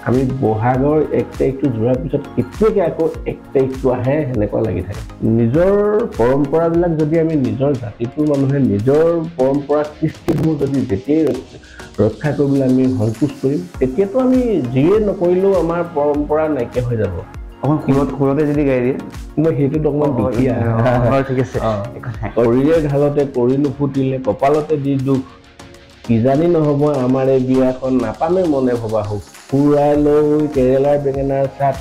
আমি বহাগৰ 1 তাৰিখটো যোৱাৰ পিছত কেতিয়াকে আকৌ 1 তাৰিখটো আহে সেনেকুৱা লাগি থাকে নিজৰ পৰম্পৰাবিলাক যদি আমি নিজৰ জাতিটোৰ মানুহে নিজৰ পৰম্পৰা কৃষ্টিসমূহ যদি যেতিয়াই ৰক্ষা কৰিবলৈ আমি সংকোচ কৰিম তেতিয়াতো আমি যিয়ে নকৰিলেও আমাৰ পৰম্পৰা নাইকিয়া হৈ যাব অকণ সুৰতে যদি গাই দিয়ে মই সেইটো অকণমান দুখীয়া ঠিক আছে কৰিয়ে ঘালতে কৰি নুফুটিলে কপালতে দি দুখ কিজানি নহ'ব আমাৰ এই বিয়াখন নাপামে মনে ভবা হোক ফুৰাই লৈ কেৰেলাৰ বেঙেনাৰ চাট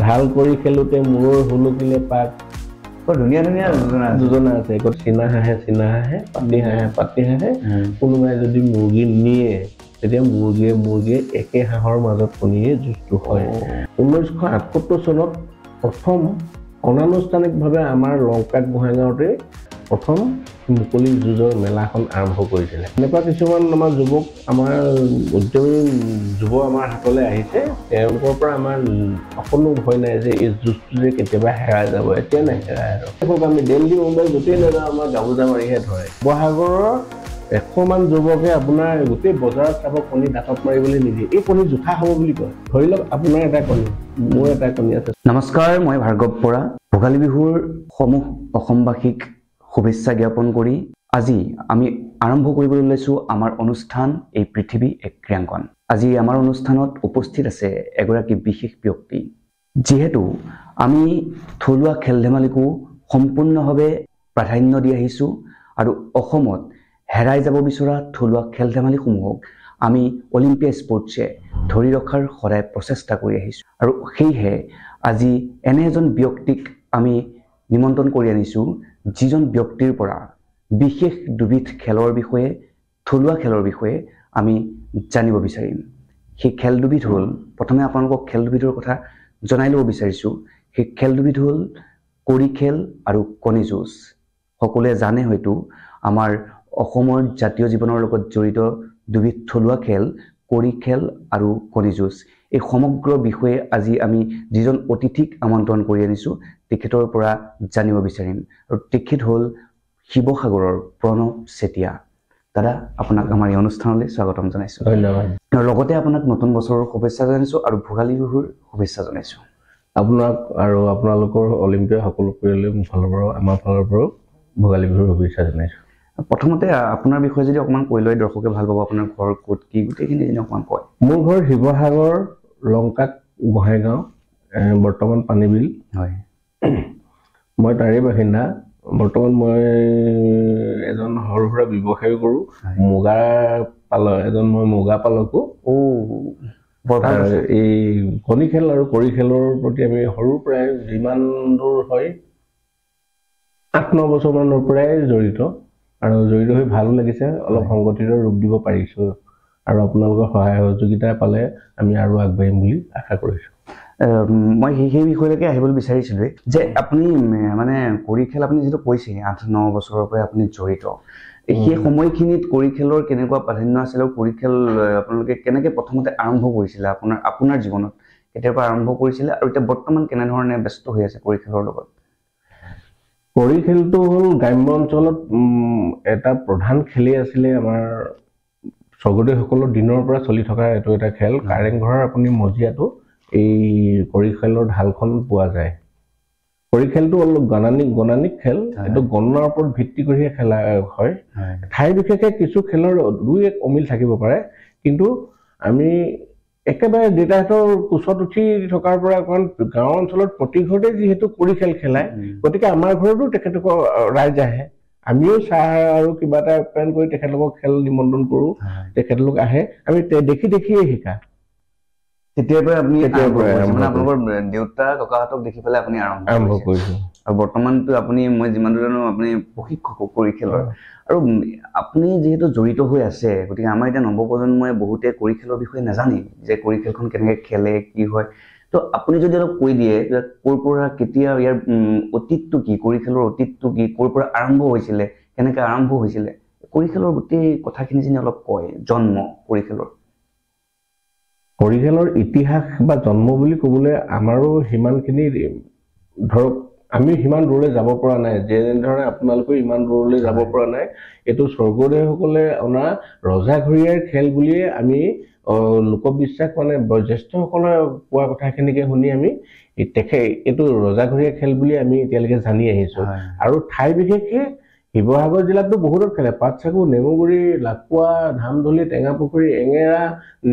ঢাল কৰি খেলোতে মূৰৰ হুলকিলে পাক ধুনীয়া ধুনীয়া যোজনা আছে চিনা হাঁহে পাতি হাঁহে কোনোবাই যদি মুৰ্গী নিয়ে তেতিয়া মুৰ্গীয়ে একে হাঁহৰ মাজত কণীয়ে যুঁজটো হয় 1978 চনত প্ৰথম অনানুষ্ঠানিকভাৱে আমাৰ লংকাক গোহাঁইগাঁৱতে প্ৰথম মুকলি যুঁজৰ মেলাখন আৰম্ভ কৰিছিলে এনেকুৱা কিছুমান আমাৰ যুৱক আমাৰ উদ্যমী যুৱ আমাৰ হাতলৈ আহিছে তেওঁলোকৰ পৰা আমাৰ অকণো ভয় নাই যে এই যুঁজটো যে কেতিয়াবা হেৰাই যাব এতিয়া নেহেৰাই আৰু আমি দিল্লী মুম্বাই য'তেই নাযাওঁ আমাৰ গামোচা মাৰিহে ধৰে বহাগৰৰ 100 মান যুৱকে আপোনাৰ গোটেই বজাৰত চাব কণী দাঁতত মাৰিবলৈ নিদিয়ে এই কণী জোঠা হ'ব বুলি কয় ধৰি লওক আপোনাৰ এটা কণী মোৰ এটা কণী আছে নমস্কাৰ মই ভাৰ্গৱ বৰা ভোগালী বিহুৰ সমূহ অসমবাসীক শুভেচ্ছা জ্ঞাপন কৰি আজি আমি আৰম্ভ কৰিবলৈ লৈছো আমাৰ অনুষ্ঠান এই পৃথিৱী এক ক্ৰীড়াঙ্গন আজি আমাৰ অনুষ্ঠানত উপস্থিত আছে এগৰাকী বিশেষ ব্যক্তি যেহেতু আমি থলুৱা খেল ধেমালিকো সম্পূৰ্ণভাৱে প্ৰাধান্য দি আহিছো আৰু অসমত হেৰাই যাব বিচৰা থলুৱা খেল ধেমালিসমূহক আমি অলিম্পিয়া স্পৰ্টছে ধৰি ৰখাৰ সদায় প্ৰচেষ্টা কৰি আহিছো আৰু সেইহে আজি এনে এজন ব্যক্তিক আমি নিমন্ত্ৰণ কৰি আনিছো যিজন ব্যক্তিৰ পৰা বিশেষ দুবিধ খেলৰ বিষয়ে থলুৱা খেলৰ বিষয়ে আমি জানিব বিচাৰিম সেই খেল দুবিধ হ'ল প্ৰথমে আপোনালোকক খেল দুবিধৰ কথা জনাই ল'ব বিচাৰিছো সেই খেল দুবিধ হ'ল কৰি খেল আৰু কণী যুঁজ সকলোৱে জানে হয়তো আমাৰ অসমৰ জাতীয় জীৱনৰ লগত জড়িত দুবিধ থলুৱা খেল কৰি খেল আৰু কণী যুঁজ এই সমগ্ৰ বিষয়ে আজি আমি যিজন অতিথিক আমন্ত্ৰণ কৰি আনিছো তেখেতৰ পৰা জানিব বিচাৰিম আৰু তেখেত হ'ল শিৱসাগৰৰ প্ৰণৱ চেতিয়া দাদা আপোনাক আমাৰ এই অনুষ্ঠানলৈ স্বাগতম জনাইছো ধন্যবাদ আৰু লগতে আপোনাক নতুন বছৰৰ শুভেচ্ছা জনাইছো আৰু ভোগালী বিহুৰ শুভেচ্ছা জনাইছো আপোনাক আৰু আপোনালোকৰ অলিম্পিয়া সকলো পৰিয়ালে আমাৰ ফালৰ পৰাও ভোগালী বিহুৰ শুভেচ্ছা জনাইছো প্ৰথমতে আপোনাৰ বিষয়ে যদি অকমান কৈ লয় দৰ্শকে ভাল পাব আপোনাৰ ঘৰ ক'ত কি গোটেইখিনি যদি অকমান কয় মোৰ ঘৰ শিৱসাগৰ লংকাক গোহাঁইগাঁও বৰ্তমান পানীবিল হয় মই তাৰে বাসিন্দা বৰ্তমান মই এজন সৰু সুৰা ব্যৱসায় কৰোঁ মই মুগা পালকো এই কণী খেল আৰু কৰি খেলৰ প্ৰতি আমি সৰুৰ পৰাই যিমান দূৰ হয় 8-9 বছৰমানৰ পৰাই জড়িত আৰু জড়িত হৈ ভালো লাগিছে অলপ সংগঠিত ৰূপ দিব পাৰিছো আৰু আপোনালোকৰ সহায় সহযোগিতা পালে আমি আৰু আগবাঢ়িম বুলি আশা কৰিছো মই সেই বিষয়লৈকে আহিবলৈ বিচাৰিছিলো যে আপুনি মানে কৰি খেল আপুনি যেটো কৈছে 8-9 বছৰৰ পৰা আপুনি জড়িত এই সময়খিনিত কৰি খেলৰ কেনেকুৱা প্ৰাধান্য আছিল আৰু কৰি খেল আপোনালোকে কেনেকৈ প্ৰথমতে আৰম্ভ কৰিছিল আপোনাৰ জীৱনত কেতিয়াৰ পৰা আৰম্ভ কৰিছিল আৰু এতিয়া বৰ্তমান কেনে ধৰণে ব্যস্ত হৈ আছে কৰি খেলৰ লগত কৰি খেলটো হ'ল গ্ৰাম্য অঞ্চলত এটা প্ৰধান খেলেই আছিলে আমাৰ স্বগদেউসকলৰ দিনৰ পৰা চলি থকা এটা খেল কাৰেংঘৰৰ আপুনি মজিয়াটো এই কৰি খেলৰ ঢালখন পোৱা যায় কৰি খেলটো অলপ গণানিক খেল এইটো গণনাৰ ওপৰত ভিত্তি কৰিহে খেলা হয় ঠাই বিশেষে কিছু খেলৰ দুই এক অমিল থাকিব পাৰে কিন্তু আমি একেবাৰে দেউতাহঁতৰ কোচত উঠি থকাৰ পৰা কাৰণ গাঁও অঞ্চলত প্ৰতি ঘৰতে যিহেতু কৰি খেল খেলায় গতিকে আমাৰ ঘৰতো তেখেতলোকৰ ৰাইজ আহে আমিও চাহ আৰু কিবা এটা প্লেন কৰি তেখেতলোকক খেল নিমন্ত্ৰণ কৰোঁ তেখেতলোক আহে আমি দেখিয়ে শিকা তেতিয়াৰ পৰা আপুনি মানে আপোনালোকৰ দেউতা ককাহঁতক দেখি পেলাই আপুনি আৰম্ভ কৰিছে আৰু বৰ্তমানটো আপুনি মই যিমান জানো আপুনি প্ৰশিক্ষক কৰি খেলৰ আৰু আপুনি যেহেতু জড়িত হৈ আছে গতিকে আমাৰ এতিয়া নৱপ্ৰজন্মই বহুতে কৰি খেলৰ বিষয়ে নাজানে যে কৰি খেলখন কেনেকৈ খেলে কি হয় তো আপুনি যদি অলপ কৈ দিয়ে ক'ৰ পৰা কেতিয়া ইয়াৰ অতীতটো কি কৰি খেলৰ অতীতটো কি ক'ৰ পৰা আৰম্ভ হৈছিলে কেনেকৈ আৰম্ভ হৈছিলে কৰি খেলৰ গোটেই কথাখিনি যদি অলপ কয় জন্ম কৰি খেলৰ ইতিহাস বা জন্ম বুলি ক'বলৈ আমাৰো সিমানখিনি ধৰক আমি সিমান দূৰলৈ যাব পৰা নাই, যেনেধৰণে আপোনালোকে ইমান দূৰলৈ যাব পৰা নাই। এইটো স্বৰ্গদেউসকলে অনা ৰজাঘৰীয়াৰ খেল বুলিয়ে আমি লোকবিশ্বাস মানে বয়োজ্যেষ্ঠসকলে কোৱা কথাখিনিকে শুনি আমি এইটো ৰজাঘৰীয়া খেল বুলি আমি এতিয়ালৈকে জানি আহিছো। আৰু ঠাই বিশেষে শিৱসাগৰ জিলাতো বহুতো খেলে, পাটচাকু, নেমুগুৰি, লাকুৱা, ধামধলি, টেঙাপুখুৰী, এঙেৰা,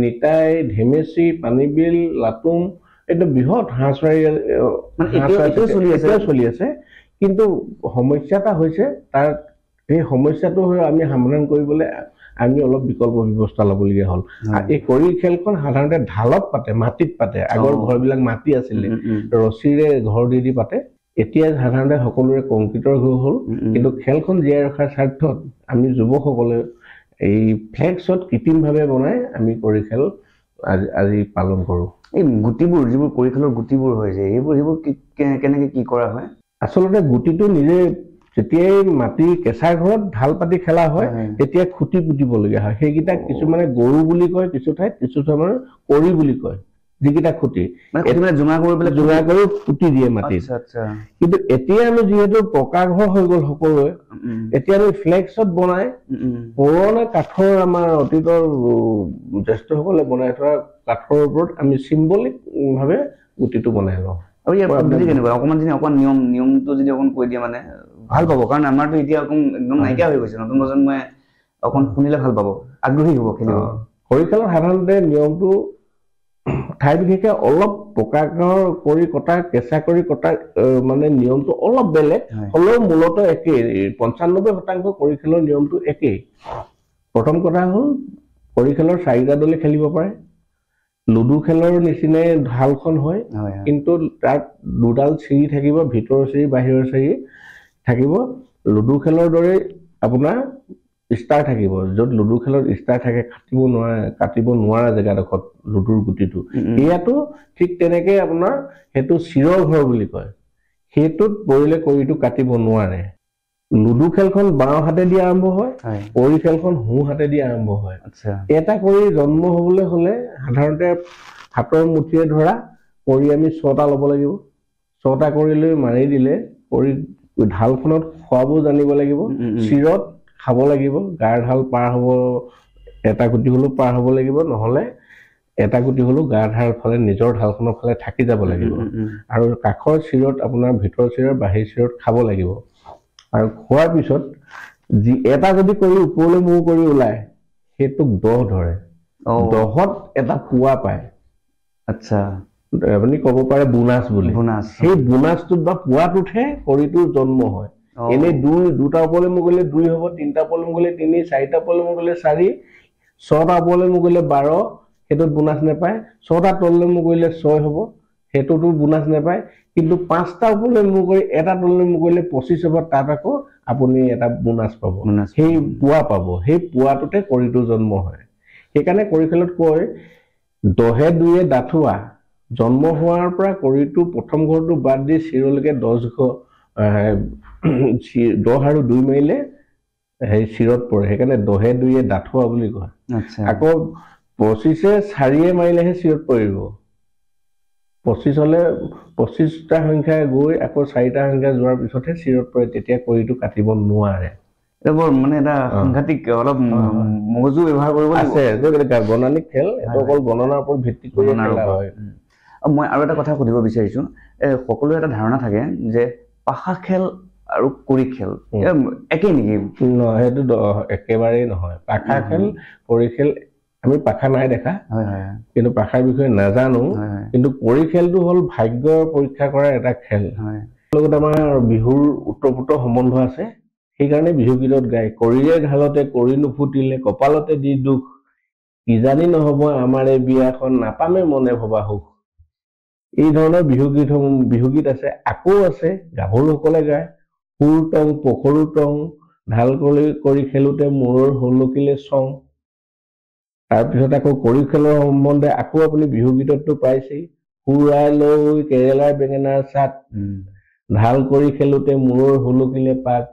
নিতাই, ধেমেচি, পানীবিল, লাটুম, এইটো বৃহৎ চলি আছে। কিন্তু সমস্যা এটা হৈছে, তাৰ এই সমস্যাটো আমি সমাধান কৰিবলৈ আমি অলপ বিকল্প ব্যৱস্থা ল'বলগীয়া হ'ল। এই কৰি খেলখন সাধাৰণতে ঢালত পাতে, মাটিত পাতে। আগৰ ঘৰবিলাক মাটি আছিলে, ৰছীৰে ঘৰ দি পাতে। এতিয়া সাধাৰণতে সকলোৰে কংক্ৰিটৰ ঘৰ হ'ল। কিন্তু খেলখন জীয়াই ৰখাৰ স্বাৰ্থত আমি যুৱকসকলে এই ফ্লেক্সত কৃত্ৰিমভাৱে বনাই আমি কৰি খেল আজি পালন কৰোঁ। এই গুটিবোৰ যিবোৰ কৰি খেলৰ গুটিবোৰ হয় যে সেইবোৰ কেনেকে কি কৰা হয়? আচলতে গুটিটো নিজে যেতিয়াই মাটি কেঁচা ঘৰত ঢাল পাতি খেলা হয় তেতিয়া খুটি পুতিবলগীয়া হয়। সেইকেইটা কিছুমানে গৰু বুলি কয়, কিছু ঠাইত কৰি বুলি কয়। যিকেইটা খুটি জোঙা কৰি পুতি দিয়ে মাটিত। কিন্তু এতিয়া আমি যিহেতু পকা ঘৰ হৈ গ'ল সকলোৱে, এতিয়া আমি ফ্লেক্সত বনাই পুৰণা কাঠৰ আমাৰ অতীতৰ জ্যেষ্ঠসকলে বনাই থোৱা কাঠৰ ওপৰত আমি চিম্বলিক ভাৱে গুটিটো বনাই লওঁ। আৰু ইয়াৰ পদ্ধতি কেনেকুৱা? অকণমান নিয়মটো যদি অকণ কৈ দিয়ে মানে ভাল পাব, কাৰণ আমাৰতো এতিয়া একদম নাইকিয়া হৈ গৈছে। নতুন প্ৰজন্মই অকণ শুনিলে ভাল পাব, আগ্ৰহী হ'ব খেলিব। কৰি খেলৰ সাধাৰণতে নিয়মটো ঠাই বিশেষে অলপ পকা ঘৰ কৰি কটা, কেঁচা কৰি কটা মানে নিয়মটো অলপ বেলেগ হ'লেও মূলতঃ একেই। ৯৫% কৰি খেলৰ নিয়মটো একেই। প্ৰথম কথা হ'ল কৰি খেলৰ 4টা দলে খেলিব পাৰে। লুডু খেলৰ নিচিনাই ঢালখন হয়, কিন্তু তাত দুডাল চিৰি থাকিব, ভিতৰৰ চিৰি বাহিৰৰ চিৰি থাকিব। লুডু খেলৰ দৰে আপোনাৰ ষ্টাৰ থাকিব, য'ত লুডু খেলত ষ্টাৰ থাকে, কাটিব নোৱাৰা জেগাডোখৰত লুডুৰ গুটিটো। ইয়াতো ঠিক তেনেকে আপোনাৰ সেইটো চিৰৰ ঘৰ বুলি কয়। সেইটোত পৰিলে কৰিটো কাটিব নোৱাৰে। লুডু খেলখন বাওঁ হাতেদি আৰম্ভ হয়, কৰি খেলখন সোঁ হাতেদি আৰম্ভ হয়। এটা কৰি জন্ম হবলৈ হলে সাধাৰণতে হাতৰ মুঠিৰে ধৰা কৰি আমি 6টা ল'ব লাগিব। 6টা কৰি লৈ মাৰি দিলে কৰি ঢালখনত খোৱাব জানিব লাগিব, চিৰত খাব লাগিব, গাৰ ঢাল পাৰ হ'ব, এটা গুটি হ'লেও পাৰ হ'ব লাগিব, নহ'লে এটা গুটি হ'লেও গাৰ ঢাল ফালে নিজৰ ঢালখনৰ ফালে থাকি যাব লাগিব। আৰু কাষৰ চিৰত আপোনাৰ ভিতৰ চিৰত বাহিৰ চিৰত খাব লাগিব। আৰু খোৱাৰ পিছত এটা যদি কৰি ওপৰলৈ মূৰ কৰি ওলায় সেইটোক 10 ধৰে। 10ত এটা পোৱা পায়। আপুনি ক'ব পাৰে বোনাছ বুলি। সেই বোনাছটোত বা পোৱাটোতহে কৰিটোৰ জন্ম হয়। এনেই দুটা ওপৰলৈ মূৰ কৰিলে 2 হ'ব, 3টা ওপৰলৈ মূৰ কৰিলে 3, 4টা ওপৰলৈ মূৰ কৰিলে 4, 6টা ওপৰলৈ মূৰ কৰিলে 12, সেইটোত বোনাছ নাপায়। 6টা তললৈ মূৰ কৰিলে 6 হ'ব, সেইটোতো বোনাছ নাপায়। কিন্তু 5টা ওপৰলৈ মূৰ কৰি এটা তললৈ মূৰ কৰিলে 25 হ'ব, তাত আকৌ আপুনি এটা বোনাছ পাব, সেই পোৱা পাব। সেই পোৱাটোতে কৰিটো জন্ম হয়। সেইকাৰণে কৰি খেলত কয় 10এ 2এ ডাঠুৱা। জন্ম হোৱাৰ পৰা কৰিটো প্ৰথম ঘৰটো বাদ দি চিৰলৈকে 10 ঘৰ 10 আৰু 2 মাৰিলে সেই চিৰত পৰে। সেইকাৰণে 10এ 2এ ডাঠুৱা বুলি কয়। আকৌ 25এ 4এ মাৰিলেহে চিৰত পৰিব। 25 হলে 25টা সংখ্যা গৈ আকৌ 4টা সংখ্যা যোৱাৰ পিছতহে চিৰত পৰে, তেতিয়া কৰিটো কাটিব নোৱাৰে। মানে এটা সাংঘাতিক অলপ মগজু ব্যৱহাৰ কৰিব আছে। গণনিক খেল, এইটো অকল গণনাৰ ওপৰত ভিত্তি কৰি খেলা হয়। মই আৰু এটা কথা সুধিব বিচাৰিছো, সকলোৰে এটা ধাৰণা থাকে যে পাশা খেল আৰু কৰি খেল একেই নেকি? নহয়, সেইটো একেবাৰেই নহয়। পাশা খেল কৰি খেল আমি পাশা নাই দেখা, কিন্তু পাশাৰ বিষয়ে নাজানো। কিন্তু কৰি খেলটো হ'ল ভাগ্যৰ পৰীক্ষা কৰা এটা খেল। লগত আমাৰ বিহুৰ ওতঃপ্ৰোত সম্বন্ধ আছে। সেইকাৰণে বিহু গীতত গায় কৰিয়ে ঢালতে কৰি নুফুটিলে, কপালতে দি দুখ, কিজানি নহব আমাৰে বিয়াখন, নাপামে মনে ভবা সুখ। এই ধৰণৰ বিহুগীত আছে। আকৌ আছে গাভৰুসকলে গায় সুৰ টং পখৰু টং, ঢাল কৰি খেলোতে মূৰৰ হলকিলে চং। তাৰপিছত আকৌ কৰি খেলৰ সম্বন্ধে আকৌ আপুনি বিহুগীততো পাইছেই, সুৰাই লৈ কেৰেলাৰ বেঙেনাৰ চাট, ঢাল কৰি খেলোতে মূৰৰ হলকিলে পাত।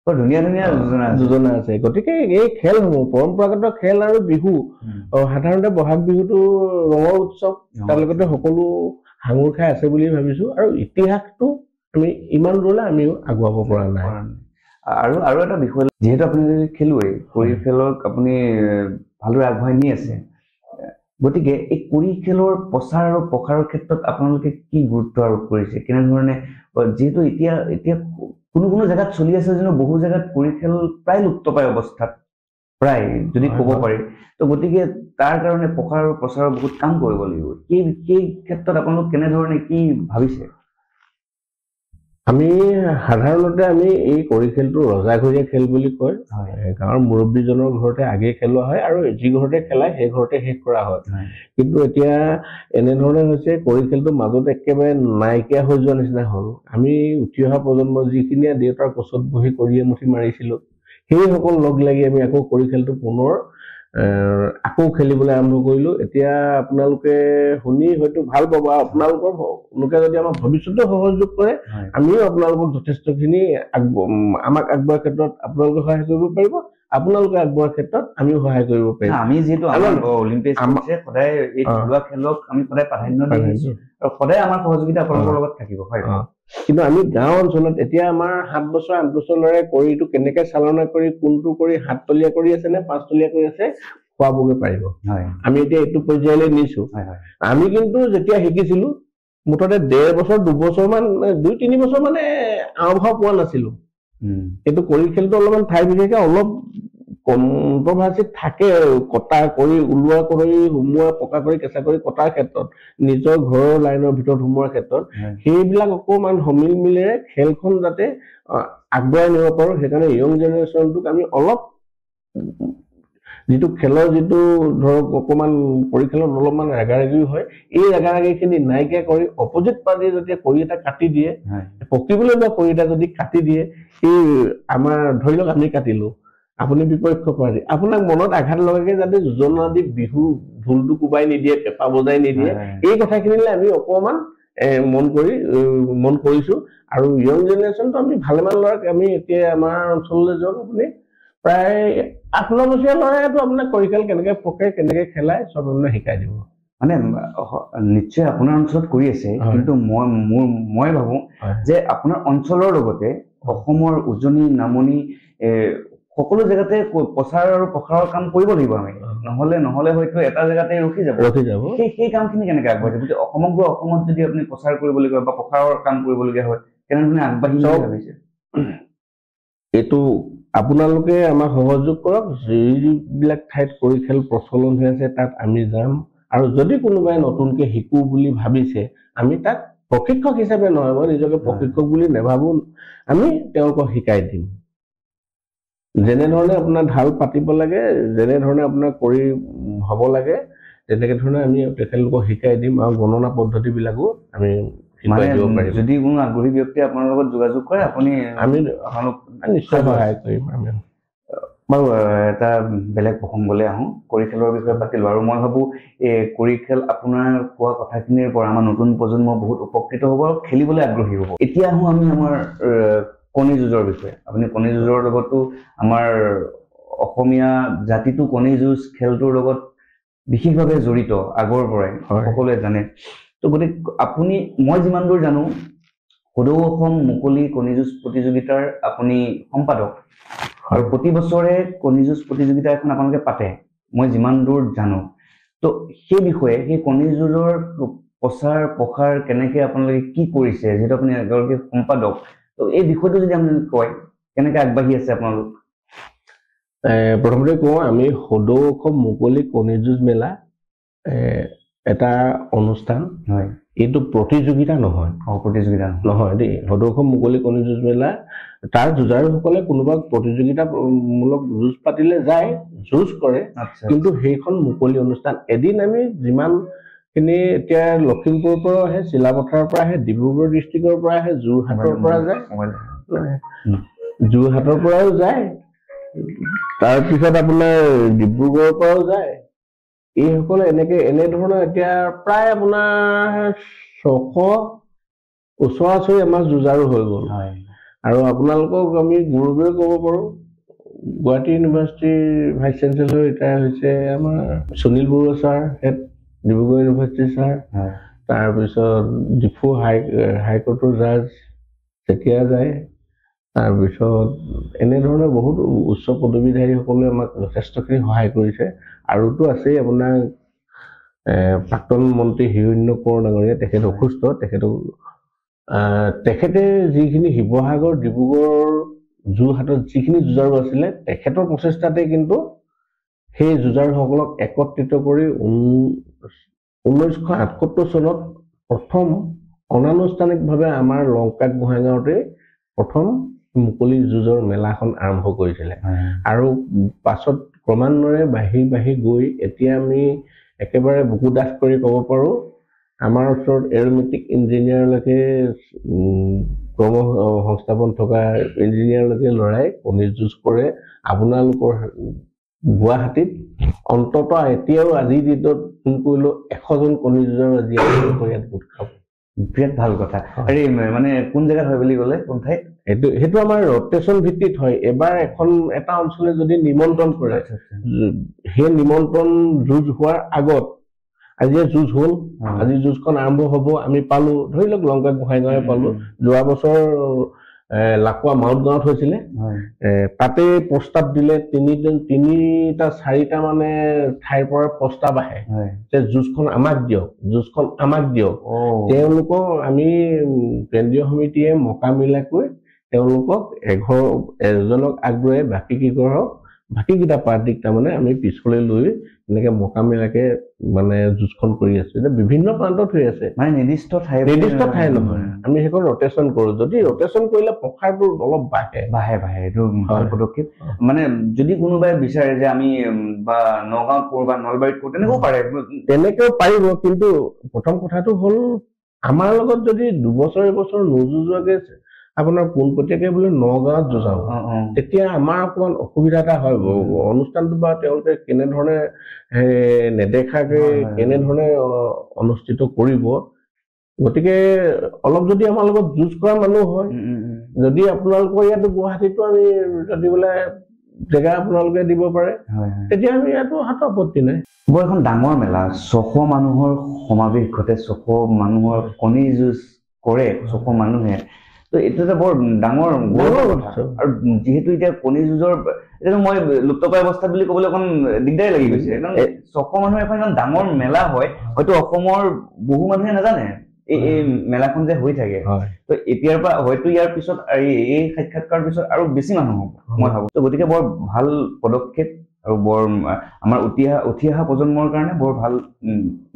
ধুনীয়া ধুনীয়া যোজনা আছে। গতিকে এই খেলসমূহ পৰম্পৰাগত খেল আৰু বিহু সাধাৰণতে বহাগ বিহুটো ৰঙৰ উৎসৱ, তাৰ লগতে সকলো সাঙুৰ খাই আছে বুলি ভাবিছো। আৰু ইতিহাসটো আমি ইমান দূৰলৈ আমিও আগুৱাব পৰা নাই। আৰু এটা বিষয়, যিহেতু আপুনি খেলুৱৈ, কৰি খেলক আপুনি ভালদৰে আগবঢ়াই নি আছে, গতিকে এই কৰি খেলৰ প্ৰচাৰ আৰু প্ৰসাৰৰ ক্ষেত্ৰত আপোনালোকে কি গুৰুত্ব আৰোপ কৰিছে? কেনেধৰণে, যিহেতু এতিয়া কোনো জেগাত চলি আছে যেন বহু জেগাত কৰি খেল প্ৰায় লুপ্তপ্ৰায় অৱস্থাত, প্ৰায় যদি ক'ব পাৰি, তো গতিকে তাৰ কাৰণে প্ৰসাৰ আৰু প্ৰচাৰৰ বহুত কাম কৰিব লাগিব। সেই ক্ষেত্ৰত আপোনালোক কেনেধৰণে কি ভাবিছে? আমি সাধাৰণতে আমি এই কৰি খেলটো ৰজাঘৰীয়া খেল বুলি কয়। গাঁৱৰ মুৰব্বীজনৰ ঘৰতে আগে খেলোৱা হয় আৰু যি ঘৰতে খেলায় সেই ঘৰতে শেষ কৰা হয়। কিন্তু এতিয়া এনেধৰণে হৈছে কৰি খেলটো মাজত একেবাৰে নাইকিয়া হৈ যোৱা নিচিনা হ'ল। আমি উঠি অহা প্ৰজন্ম যিখিনিয়ে দেউতাৰ কোচত বহি কৰি এমুঠি মাৰিছিলোঁ, সেইসকল লগ লাগি আমি আকৌ কৰি খেলটো পুনৰ আকৌ খেলিবলৈ আৰম্ভ কৰিলোঁ। এতিয়া আপোনালোকে শুনি হয়তো ভাল পাব, আপোনালোকৰ লোকে যদি আমাক ভৱিষ্যতে সহযোগ কৰে, আমিও আপোনালোকক যথেষ্টখিনি আমাক আগবঢ়াৰ ক্ষেত্ৰত আপোনালোকে সহায় কৰিব পাৰিব, আপোনালোকে আগবঢ়াৰ ক্ষেত্ৰত আমিও সহায় কৰিব পাৰিম। আমি যিহেতু অলিম্পিক সদায় এই থলুৱা খেলক আমি সদায় প্ৰাধান্য দিছো আৰু সদায় আমাৰ সহযোগিতা আপোনালোকৰ লগত থাকিব। কিন্তু আমি গাঁও অঞ্চলত এতিয়া আমাৰ 7 বছৰ 8 বছৰ ল'ৰাই কৰিটো কেনেকে চালনা কৰি, কোনটো কৰি 7 তলীয়া কৰি আছে নে 5 তলীয়া কৰি আছে খুৱাবগৈ পাৰিব। আমি এতিয়া এইটো পৰ্যায়লৈ নিছো। আমি কিন্তু যেতিয়া শিকিছিলো মুঠতে 1.5 বছৰ 2 বছৰ মান 2-3 বছৰ মানে আৰম্ভ পোৱা নাছিলো। কিন্তু কৰি খেলটো অলপমান ঠাই বিশেষে অলপ কণ্ট্ৰভাৰ্চি থাকে। কটা কৰি ওলোৱা কৰি সোমোৱা, পকা কৰি কেঁচা কৰি কটাৰ ক্ষেত্ৰত, নিজৰ ঘৰৰ লাইনৰ ভিতৰত সোমোৱাৰ ক্ষেত্ৰত সেইবিলাক অকণমান সমিল মিলেৰে খেলখন যাতে আগবঢ়াই নিব পাৰো। সেইকাৰণে য়ং জেনেৰেশ্যনটোক আমি অলপ যিটো খেলৰ যিটো ধৰক অকণমান কৰি খেলত অলপমান ৰাগাৰাগি হয়, এই ৰাগাৰাগিখিনি নাইকিয়া কৰি অপজিট পাৰ্টি যদি কৰি এটা কাটি দিয়ে, পকিবলৈ যোৱা কৰি এটা যদি কাটি দিয়ে, এই আমাৰ ধৰি লওক আমি কাটিলো, আপুনি বিপক্ষ পাৰ্টি আপোনাক মনত আঘাত লগাকে যাতে যোজনা দি বিহু ঢোলটো কোবাই নিদিয়ে, পেঁপা বজাই নিদিয়ে, এই কথাখিনিলে আমি অকণমান মন কৰিছো। আৰু য়ং জেনেৰেশ্যনটো আমি ভালেমান ল'ৰাক আমি এতিয়া আমাৰ অঞ্চললৈ যাওক, আপুনি প্ৰায় 8-9 বছৰীয়া ল'ৰাইতো আপোনাক কৰি খেল কেনেকে পকে, কেনেকে খেলায় চব আপোনাক শিকাই দিব। মানে নিশ্চয় আপোনাৰ অঞ্চলত কৰি আছে, কিন্তু মই ভাবো যে আপোনাৰ অঞ্চলৰ লগতে অসমৰ উজনি নামনি সকলো জেগাতে প্ৰচাৰ আৰু প্ৰসাৰৰ কাম কৰিব লাগিব আমি। নহলে হয়তো এটা জেগাতে ৰখি যাব। সেই কামখিনি কেনেকে আগবাঢ়িব? যদি সমগ্ৰ অসমত যদি আপুনি প্ৰচাৰ কৰিবলগীয়া বা প্ৰসাৰৰ কাম কৰিবলগীয়া হয়, কেনেধৰণে আগবাঢ়িব ভাবিছে? এইটো আপোনালোকে আমাক সহযোগ কৰক। যিবিলাক ঠাইত কৰি খেল প্ৰচলন হৈ আছে তাত আমি যাম, আৰু যদি কোনোবাই নতুনকে শিকো বুলি ভাবিছে, আমি তাক প্ৰশিক্ষক হিচাপে নহয়, মই নিজকে প্ৰশিক্ষক বুলি নাভাবো, আমি তেওঁলোকক শিকাই দিম। যেনেধৰণে আপোনাৰ ঢাল পাতিব লাগে, যেনেধৰণে আপোনাৰ কৰি হ'ব লাগে, তেনেকে ধৰণে আমি তেখেতলোকক শিকাই দিম। আৰু গণনা পদ্ধতিবিলাকো আমি শিকাই দিব পাৰিম। যদি কোনো আগ্ৰহী ব্যক্তিয়ে আপোনাৰ লগত যোগাযোগ কৰে, আমি নিশ্চয় সহায় কৰিম। আমি বাৰু এটা বেলেগ প্ৰসংগলৈ আহোঁ। কৰি খেলৰ বিষয়ে পাতিলো, আৰু মই ভাবো এই কৰি খেল আপোনাৰ কোৱা কথাখিনিৰ পৰা আমাৰ নতুন প্ৰজন্ম বহুত উপকৃত হ'ব আৰু খেলিবলৈ আগ্ৰহী হ'ব। এতিয়া আহোঁ আমি আমাৰ কণী যুঁজৰ বিষয়ে। আপুনি কণী যুঁজৰ লগতো আমাৰ অসমীয়া জাতিটো কণী যুঁজ খেলটোৰ লগত বিশেষভাৱে জড়িত আগৰ পৰাই, সকলোৱে জানে। তো গতিকে মই যিমান দূৰ জানো, সদৌ অসম মুকলি কণী যুঁজ প্ৰতিযোগিতাৰ আপুনি সম্পাদক, আৰু প্ৰতি বছৰে কণী যুঁজ প্ৰতিযোগিতা এখন আপোনালোকে পাতে, মই যিমান দূৰ জানো। তো সেই বিষয়ে, সেই কণী যুঁজৰ প্ৰচাৰ প্ৰসাৰ কেনেকে আপোনালোকে কি কৰিছে, যিহেতু আপুনি এগৰাকী সম্পাদক, তো এই বিষয়টো যদি আপুনি কয়, কেনেকে আগবাঢ়ি আছে আপোনালোক? প্ৰথমতে কওঁ, আমি সদৌ অসম মুকলি কণী যুঁজ মেলা এটা অনুষ্ঠান, এইটো প্ৰতিযোগিতা নহয়। প্ৰতিযোগিতা নহয় দেই। সদৌ অসম মুকলি কণী যুঁজ মেলা, তাৰ যুঁজাৰুসকলে কোনোবা প্ৰতিযোগিতামূলক যুঁজ পাতিলে যায়, যুঁজ কৰে, কিন্তু সেইখন মুকলি অনুষ্ঠান। এদিন আমি যিমানখিনি এতিয়া লখিমপুৰৰ পৰা আহে, চিলাপথাৰৰ পৰা আহে, ডিব্ৰুগড় ডিষ্ট্ৰিক্টৰ পৰা আহে, যোৰহাটৰ পৰা যায়, যোৰহাটৰ পৰাও যায়, তাৰপিছত আপোনাৰ ডিব্ৰুগড়ৰ পৰাও যায়। এইসকলে এনেধৰণৰ এতিয়া প্ৰায় আপোনাৰ 600 ওচৰা-ওচৰি আমাৰ যুঁজাৰু হৈ গ'ল। আৰু আপোনালোকক আমি গৌৰৱেৰে ক'ব পাৰো, গুৱাহাটী ইউনিভাৰ্চিটিৰ ভাইচ চেঞ্চেলৰ ৰিটায়াৰ হৈছে আমাৰ সুনীল বৰুৱা ছাৰ, হেড ডিব্ৰুগড় ইউনিভাৰ্চিটিৰ ছাৰ, তাৰপিছত ডিফু হাইকোৰ্টৰ জাজ তেতিয়া যায় তাৰপিছত এনেধৰণে বহুত উচ্চ পদবীধাৰীসকলে আমাক যথেষ্টখিনি সহায় কৰিছে আৰুতো আছেই আপোনাৰ প্ৰাক্তন মন্ত্ৰী হিৰণ্য কোঁৱৰ ডাঙৰীয়া তেখেত অসুস্থ তেখেতে যিখিনি শিৱসাগৰ ডিব্ৰুগড় যোৰহাটত যিখিনি যুঁজাৰু আছিলে তেখেতৰ প্ৰচেষ্টাতে কিন্তু সেই যুঁজাৰুসকলক একত্ৰিত কৰি 1978 চনত প্ৰথম অনানুষ্ঠানিকভাৱে আমাৰ লংকাক গোহাঁইগাঁৱতে প্ৰথম মুকলি যুঁজৰ মেলাখন আৰম্ভ কৰিছিলে আৰু পাছত ক্ৰমান্বয়ে বাঢ়ি গৈ এতিয়া আমি একেবাৰে বুকু ডাঠ কৰি ক'ব পাৰো আমাৰ ওচৰত এৰোমেটিক ইঞ্জিনিয়াৰলৈকে কৰ্ম সংস্থাপন থকা ইঞ্জিনিয়াৰলৈকে লৰাই কণী যুঁজ কৰে আপোনালোকৰ গুৱাহাটীত অন্তত এতিয়াও আজিৰ দিনত ফোন কৰিলো 100জন কণী যুঁজাৰ আজি ইয়াত গোট খাব বিৰাট ভাল কথা আৰু মানে কোন জেগাত হয় বুলি ক'লে কোন ঠাইত সেইটো আমাৰ ৰটেশন ভিত্তিত হয় এবাৰ এটা অঞ্চলে যদি নিমন্ত্ৰণ কৰে সেই নিমন্ত্ৰণ যুঁজ হোৱাৰ আগত আজি যুঁজ হ'ল আজি যুঁজখন আৰম্ভ হ'ব আমি পালো ধৰি লওক লংকা গোহাঁইগাঁৱে পালো যোৱা বছৰ লাকুৱা মাউট গাঁৱত হৈছিলে তাতে প্ৰস্তাৱ দিলে তিনিটা চাৰিটা মানে ঠাইৰ পৰা প্ৰস্তাৱ আহে যে যুঁজখন আমাক দিয়ক তেওঁলোকক আমি কেন্দ্ৰীয় সমিতিয়ে মোকামিলাকৈ তেওঁলোকক এজনক আগবঢ়াই বাকীকেইটা পাৰ্টিক তাৰমানে আমি পিছলৈ লৈ এনেকে মোকামিলাকে মানে যুঁজখন কৰি আছো এতিয়া বিভিন্ন প্ৰান্তত হৈ আছে মানে নিৰ্দিষ্ট ঠাই নহয় আমি সেইখন ৰটেশন কৰো যদি ৰটেশন কৰিলে প্ৰসাৰটো অলপ বাঢ়ে এইটো ভাল পদক্ষেপ মানে যদি কোনোবাই বিচাৰে যে আমি বা নগাঁৱত কৰো বা নলবাৰীত কৰো তেনেকেও পাৰিব কিন্তু প্ৰথম কথাটো হ'ল আমাৰ লগত যদি দুবছৰ এবছৰ নোযুঁজোৱাকে আপোনাৰ পোনপটীয়াকে বোলে নগাঁৱত যুঁজাব তেতিয়া আমাৰ অকমান অসুবিধা এটা হয় অনুষ্ঠানটো বা তেওঁলোকে কেনেধৰণে নেদেখাকে কেনেধৰণে অনুষ্ঠিত কৰিব গতিকে অলপ যদি আমাৰ লগত যুঁজ কৰা মানুহ হয় যদি আপোনালোকৰ ইয়াতো গুৱাহাটীতো আমি যদি বোলে জেগা আপোনালোকে দিব পাৰে তেতিয়া আমি ইয়াতো হাত আপত্তি নাই বৰ এখন ডাঙৰ মেলা 600 মানুহৰ সমাৱেশ ঘটে 600 মানুহৰ কণী যুঁজ কৰে 600 মানুহে তো এইটো এটা বৰ ডাঙৰ কথা আৰু যেহেতু এতিয়া কণী যুঁজৰ এটা মই লুপ্তপ্ৰায় অৱস্থা বুলি ক'বলৈ অকণ দিগদাৰি লাগি গৈছে কাৰণ 600 মানুহৰ এখন ইমান ডাঙৰ মেলা হয় হয়তো অসমৰ বহু মানুহে নাজানে এই মেলাখন যে হৈ থাকে তো এতিয়াৰ পৰা হয়তো ইয়াৰ পিছত এই সাক্ষাৎকাৰ পিছত আৰু বেছি মানুহ হ'ব মই ভাবো তো গতিকে বৰ ভাল পদক্ষেপ আৰু বৰ আমাৰ উঠি অহা প্ৰজন্মৰ কাৰণে বৰ ভাল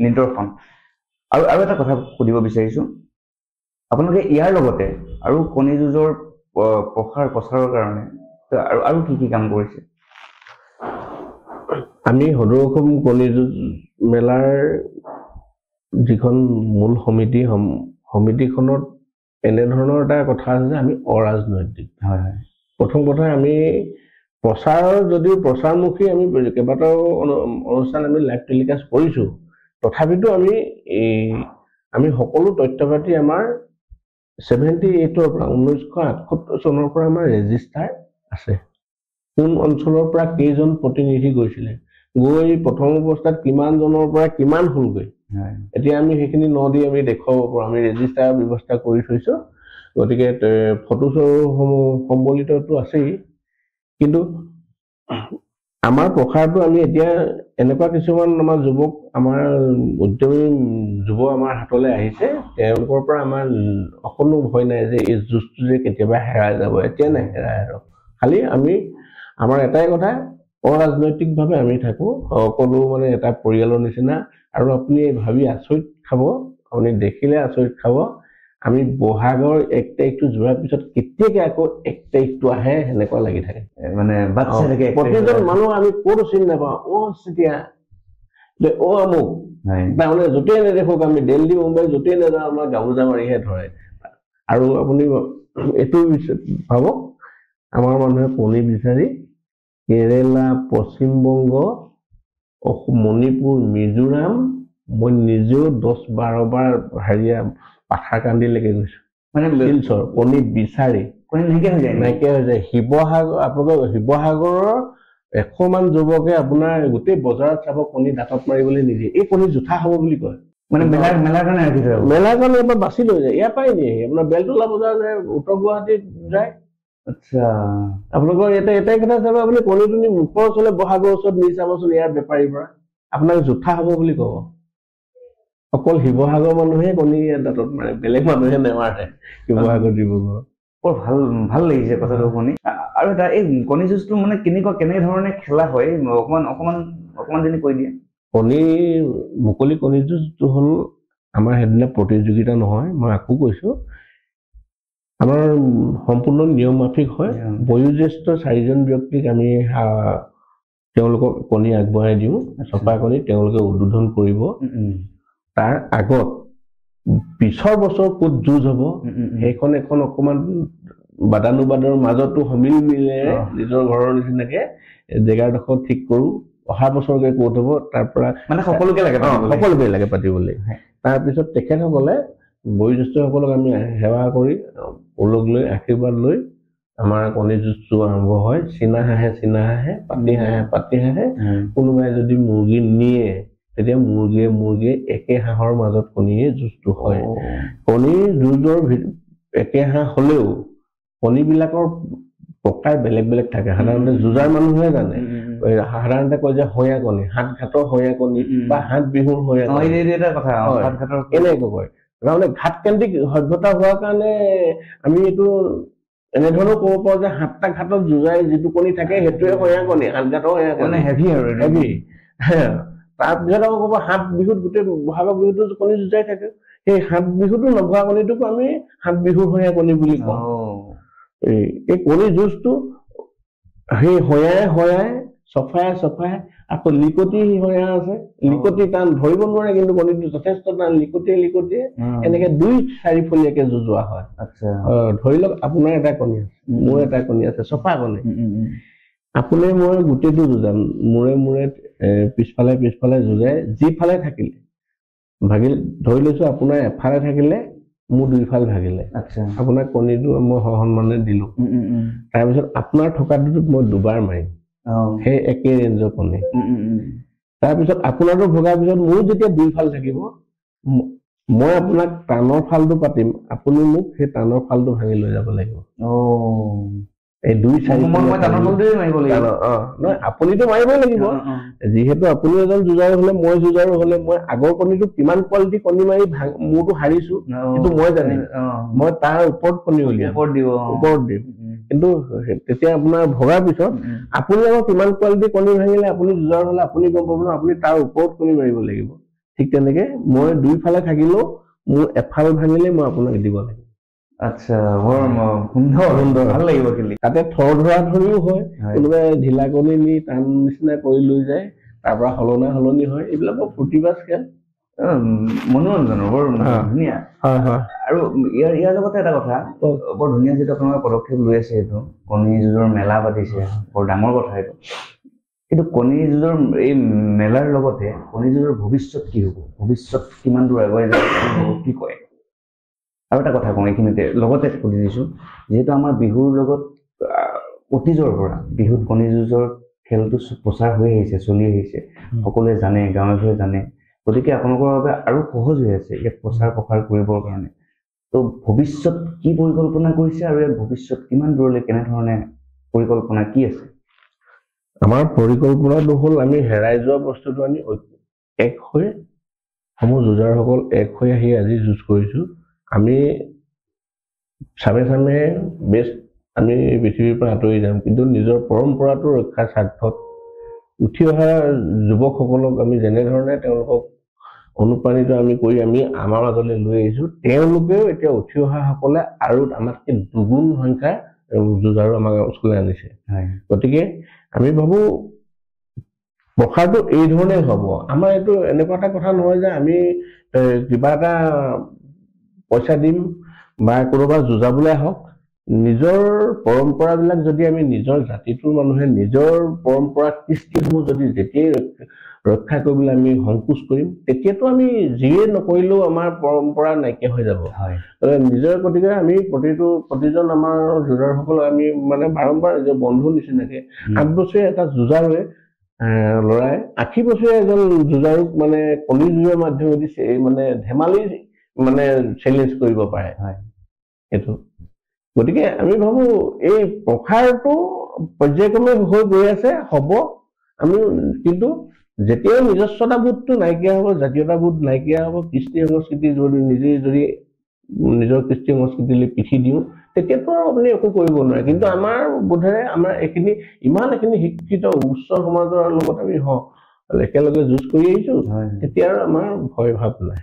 নিদৰ্শন আৰু এটা কথা সুধিব বিচাৰিছো আপোনালোকে ইয়াৰ লগতে আৰু কণী যুঁজৰ প্ৰচাৰৰ কাৰণে আৰু কি কাম কৰিছে আমি সদৌ অসম কণী যুঁজ মেলাৰ যিখন মূল সমিতিখনত এনেধৰণৰ এটা কথা আছে যে আমি অৰাজনৈতিক প্ৰথম কথা আমি যদিও প্ৰচাৰমুখী আমি কেইবাটাও অনুষ্ঠান আমি লাইভ টেলিকাষ্ট কৰিছো তথাপিতো আমি সকলো তথ্য পাতি আমাৰ 78ৰ পৰা 1978 চনৰ পৰা আমাৰ ৰেজিষ্টাৰ আছে কোন অঞ্চলৰ পৰা কেইজন প্ৰতিনিধি গৈছিলে গৈ প্ৰথম অৱস্থাত কিমান জনৰ পৰা কিমান হ'লগৈ এতিয়া আমি সেইখিনি নদি আমি দেখুৱাব পাৰোঁ আমি ৰেজিষ্টাৰ ব্যৱস্থা কৰি থৈছো গতিকে ফটো সম্বলিতটো আছেই কিন্তু আমাৰ প্ৰসাৰটো আমি এতিয়া এনেকুৱা কিছুমান আমাৰ যুৱক আমাৰ উদ্যমী যুৱ আমাৰ হাতলৈ আহিছে তেওঁলোকৰ পৰা আমাৰ অকণো ভয় নাই যে এই যুঁজটো যে কেতিয়াবা হেৰাই যাব এতিয়া নাই হেৰাই আৰু খালি আমাৰ এটাই কথা অৰাজনৈতিকভাৱে আমি থাকো সকলো মানে এটা পৰিয়ালৰ নিচিনা আৰু আপুনি ভাবি আচৰিত খাব আপুনি দেখিলে আচৰিত খাব আমি বহাগৰ 1 তাৰিখটো যোৱাৰ পিছত কেতিয়াকে আকৌ 1 তাৰিখটো আহে সেনেকুৱা লাগি থাকে মানে প্ৰতিজন মানুহ আমি ক'তো চিনি নাপাওঁ চিতিয়া আমুক তাৰমানে য'তেই নেদেখোক আমি দিল্লী মুম্বাই য'তেই নাযাওঁ আমাৰ গামোচা মাৰিহে ধৰে আৰু আপুনি এইটো ভাবক আমাৰ মানুহে কণী বিচাৰি কেৰেলা পশ্চিমবংগ মণিপুৰ মিজোৰাম মই নিজেও 10-12 বাৰ পাথাৰকান্দিলৈকে গৈছো মানে শিলচৰ কণী বিচাৰি নাইকিয়া হৈ যায় শিৱসাগৰৰ 100 মান যুৱকে আপোনাৰ গোটেই বজাৰত চাব কণী দাঁতত মাৰিবলৈ নিদিয়ে এই কণী জোঠা হ'ব বুলি কয় মানে মেলাৰ কাৰণে ৰাখি থয় মেলাৰ কাৰণে এবাৰ বাছি লৈ যায় ইয়াৰ পৰাই নিয়ে আপোনাৰ বেলতলা বজাৰ যায় উত্তৰ গুৱাহাটীত যায় আচ্ছা আপোনালোকৰ এটাই কথা চাব আপুনি কণী মুখৰ ওচৰলৈ বহাগৰ ওচৰত নি চাবচোন ইয়াৰ বেপাৰীৰ পৰা আপোনাক জোঠা হ'ব বুলি ক'ব অকল শিৱসাগৰ মানুহে কণী দাঁতত মাৰে বেলেগ মানুহে নেমাৰে শিৱসাগৰ ডিব্ৰুগড় বৰ ভাল লাগিছে কথাটো শুনি আৰু এটা এই কণী যুঁজটো মানে কেনেধৰণে খেলা হয় অকমান যদি কৈ দিয়ে কণী মুকলি কণী যুঁজটো হ'ল আমাৰ সেইদিনা প্ৰতিযোগিতা নহয় মই আকৌ কৈছো আমাৰ সম্পূৰ্ণ নিয়ম মাফিক হয় বয়োজ্যেষ্ঠ 4জন ব্যক্তিক আমি তেওঁলোকক কণী আগবঢ়াই দিওঁ চপা কণী তেওঁলোকে উদ্বোধন কৰিব তাৰ আগত পিছৰ বছৰ ক'ত যুঁজ হ'ব সেইখন এখন অকমান বাদানুবাদৰ মাজতো সমিল মিলে নিজৰ ঘৰৰ নিচিনাকে জেগাডোখৰ ঠিক কৰো অহা বছৰকে ক'ত হ'ব তাৰ পৰা মানে সকলোকে লাগে পাতিবলৈ তাৰপিছত তেখেতসকলে বয়োজ্যেষ্ঠসকলক আমি সেৱা কৰি ওলগ লৈ আশীৰ্বাদ লৈ আমাৰ কণী যুঁজটো আৰম্ভ হয় চীনা হাঁহে পাতি হাঁহে কোনোবাই যদি মুৰ্গী নিয়ে তেতিয়া মুৰ্গীয়ে একে হাঁহৰ মাজত কণীয়ে যুঁজটো হয় কণীৰ যুঁজৰ একে হাঁহ হলেও কণীবিলাকৰ প্ৰকাৰ বেলেগ থাকে সাধাৰণতে যুঁজাৰ মানুহে জানে সাধাৰণতে কয় যে হয়া কণী হাত ঘাটৰ হয়া কণী বা হাত বিহুৰ হয়া এনেকৈ কয় তাৰমানে ঘাট কেন্দ্ৰিক সভ্যতা হোৱাৰ কাৰণে আমি এইটো এনেধৰণেও ক'ব পাৰোঁ যে 7টা ঘাটত যুঁজাই যিটো কণী থাকে সেইটোৱে হয়া কণী হাত ঘাটৰ হয়া কণী হেভি তাৰপিছত আকৌ ক'ব 7 বিহুত গোটেই বহাগৰ বিহুতো কণী যুঁজাই থাকে সেই 7 বিহুতো নভোৱা কণীটোক আমি 7 বিহুৰ হয়া কণী বুলি কওঁ এই কণী যুঁজটো সেই হয়াই চফাই আকৌ লিকতি হয়া আছে লিকতি টান ধৰিব নোৱাৰে কিন্তু কণীটো যথেষ্ট টান লিকতিয়ে এনেকে 2-4 ফলীয়াকে যুঁজোৱা হয় ধৰি লওক আপোনাৰ এটা কণী আছে মোৰ এটা কণী আছে চফা কণী আপুনি মই গোটেইটো যুঁজাম মূৰে পিছফালে যুঁজাই যিফালে থাকিলে ভাগিল ধৰি লৈছো আপোনাৰ এফালে থাকিলে মোৰ দুইফাল ভাগিলে আপোনাৰ কণীটো মই সন্মানে দিলো তাৰপিছত আপোনাৰ থকাটোত মই দুবাৰ মাৰিম সেই একে ৰেঞ্জৰ কণী তাৰপিছত আপোনাৰটো ভগাৰ পিছত মোৰ যেতিয়া দুইফাল থাকিব মই আপোনাক টানৰ ফালটো পাতিম আপুনি মোক সেই টানৰ ফালটো ভাঙি লৈ যাব লাগিব এই 2-4 আপুনিতো মাৰিবই লাগিব যিহেতু আপুনি এজন যুঁজাৰু হলে মই যুঁজাৰু হলে মই আগৰ কণীটো কিমান কোৱালিটি কণী মাৰি মোৰটো হাৰিছো কিন্তু মই জানিম মই তাৰ ওপৰত কণী উলিয়াম ওপৰত দিম কিন্তু তেতিয়া আপোনাৰ ভগাৰ পিছত আপুনি আকৌ কিমান কোৱালিটি কণী ভাঙিলে আপুনি যুঁজাৰু হলে আপুনি গম পাব ন আপুনি তাৰ ওপৰত কণী মাৰিব লাগিব ঠিক তেনেকে মই দুইফালে থাকিলেও মোৰ এফাল ভাঙিলে মই আপোনাক দিব লাগিব আচ্ছা বৰ সুন্দৰ ভাল লাগিব খেলি তাতে থৰ ধৰিও হয় কোনোবাই ঢিলা কণী নি টান নিচিনা কৰি লৈ যায় তাৰ পৰা সলনি হয় এইবিলাক ফূৰ্তিবাজ খেল মনোৰঞ্জনৰ বৰ ধুনীয়া আৰু ইয়াৰ লগতে এটা কথা বৰ ধুনীয়া যিটো আপোনালোকে পদক্ষেপ লৈ আছে এইটো কণী যুঁজৰ মেলা পাতিছে বৰ ডাঙৰ কথা এইটো কিন্তু কণী যুঁজৰ এই মেলাৰ লগতে কণী যুঁজৰ ভৱিষ্যত কি হ'ব ভৱিষ্যত কিমান দূৰ আগুৱাই যাব কি কয় আৰু এটা কথা কওঁ এইখিনিতে লগতে সুধি দিছো যিহেতু আমাৰ বিহুৰ লগত অতীজৰ পৰা বিহুত কণী যুঁজৰ খেলটো প্ৰচাৰ হৈ আহিছে চলি আহিছে সকলোৱে জানে গাঁৱে জানে গতিকে আপোনালোকৰ বাবে আৰু সহজ হৈ আছে ইয়াক প্ৰচাৰ কৰিবৰ কাৰণে তো ভৱিষ্যত কি পৰিকল্পনা কৰিছে আৰু ইয়াৰ ভৱিষ্যত কিমান দূৰলৈ কেনেধৰণে পৰিকল্পনা কি আছে আমাৰ পৰিকল্পনাটো হ'ল আমি হেৰাই যোৱা বস্তুটো আমি এক হৈ সমূহ যুঁজাৰুসকল এক হৈ আহি আজি যুঁজ কৰিছো আমি চামে বেষ্ট আমি পৃথিৱীৰ পৰা আঁতৰি যাম কিন্তু নিজৰ পৰম্পৰাটো ৰক্ষাৰ স্বাৰ্থত উঠি অহা যুৱকসকলক আমি যেনেধৰণে তেওঁলোকক অনুপ্ৰাণিত আমি কৰি আমি আমাৰ মাজলৈ লৈ আহিছো তেওঁলোকেও এতিয়া উঠি অহা সকলে আৰু আমাতকৈ দুগুণ সংখ্যা যুঁজাৰু আমাৰ ওচৰলৈ আনিছে গতিকে আমি ভাবো প্ৰসাৰটো এই ধৰণে হ'ব আমাৰ এইটো এনেকুৱা এটা কথা নহয় যে আমি কিবা এটা পইচা দিম বা কোনোবা যুঁজাবলৈ আহক নিজৰ পৰম্পৰাবিলাক যদি আমি নিজৰ জাতিটোৰ মানুহে নিজৰ পৰম্পৰা কৃষ্টিসমূহ যদি যেতিয়াই ৰক্ষা কৰিবলৈ আমি সংকোচ কৰিম তেতিয়াতো আমি যিয়ে নকৰিলেও আমাৰ পৰম্পৰা নাইকিয়া হৈ যাব নিজৰ গতিকে আমি প্ৰতিজন আমাৰ যুঁজাৰুসকলক আমি মানে বাৰম্বাৰ যে বন্ধু নিচিনাকে 8 বছৰীয়া এটা যুঁজাৰুৱে ল'ৰাই 80 বছৰীয়া এজন যুঁজাৰুক মানে কণী যুঁজৰ মাধ্যমেদি মানে ধেমালি মানে চেলেঞ্জ কৰিব পাৰে এইটো গতিকে আমি ভাবো এই প্ৰসাৰটো পৰ্যায়ক্ৰমে হৈ গৈ আছে হ'ব আমি কিন্তু যেতিয়া নিজস্বতাবোধটো নাইকিয়া হ'ব জাতীয়তাবোধ নাইকিয়া হ'ব কৃষ্টি সংস্কৃতি যদি নিজৰ কৃষ্টি সংস্কৃতিলৈ পিঠি দিওঁ তেতিয়াতো আপুনি একো কৰিব নোৱাৰে কিন্তু আমাৰ বোধেৰে আমাৰ ইমানখিনি শিক্ষিত উচ্চ সমাজৰ লগত আমি একেলগে যুঁজ কৰি আহিছো তেতিয়া আৰু আমাৰ ভয় ভাৱ নাই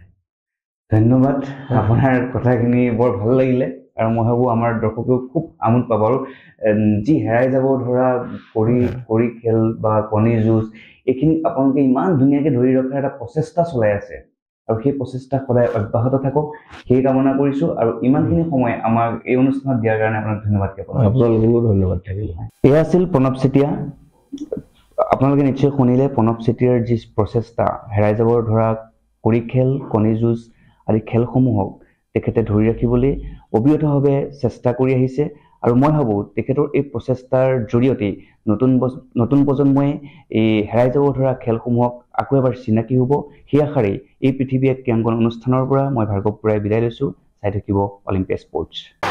ধন্যবাদ আপোনাৰ কথাখিনি বৰ ভাল লাগিলে আৰু মই ভাবো আমাৰ দৰ্শকেও খুব আমোদ পাব আৰু যি হেৰাই যাব ধৰা কৰি খেল বা কণী যুঁজ এইখিনি আপোনালোকে ইমান ধুনীয়াকৈ ধৰি ৰখাৰ এটা প্ৰচেষ্টা চলাই আছে আৰু সেই প্ৰচেষ্টা সদায় অব্যাহত থাকক সেই কামনা কৰিছো আৰু ইমানখিনি সময় আমাক এই অনুষ্ঠানত দিয়াৰ কাৰণে আপোনাক ধন্যবাদ জ্ঞাপন আপোনালোককো ধন্যবাদ থাকিল এয়া আছিল প্ৰণৱ চেতিয়া আপোনালোকে নিশ্চয় শুনিলে প্ৰণৱ চেতিয়াৰ যি প্ৰচেষ্টা হেৰাই যাব ধৰা কৰি খেল কণী যুঁজ আদি খেলসমূহক তেখেতে ধৰি ৰাখিবলৈ অবিৰতভাৱে চেষ্টা কৰি আহিছে আৰু মই ভাবোঁ তেখেতৰ এই প্ৰচেষ্টাৰ জৰিয়তে নতুন প্ৰজন্মই এই হেৰাই যাব ধৰা খেলসমূহক আকৌ এবাৰ চিনাকি হ'ব সেই আশাৰেই এই পৃথিৱী এক ক্ৰীড়াংকন অনুষ্ঠানৰ পৰা মই ভাৰ্গৱ বৰাই বিদায় লৈছোঁ চাই থাকিব অলিম্পিয়া স্পৰ্টছ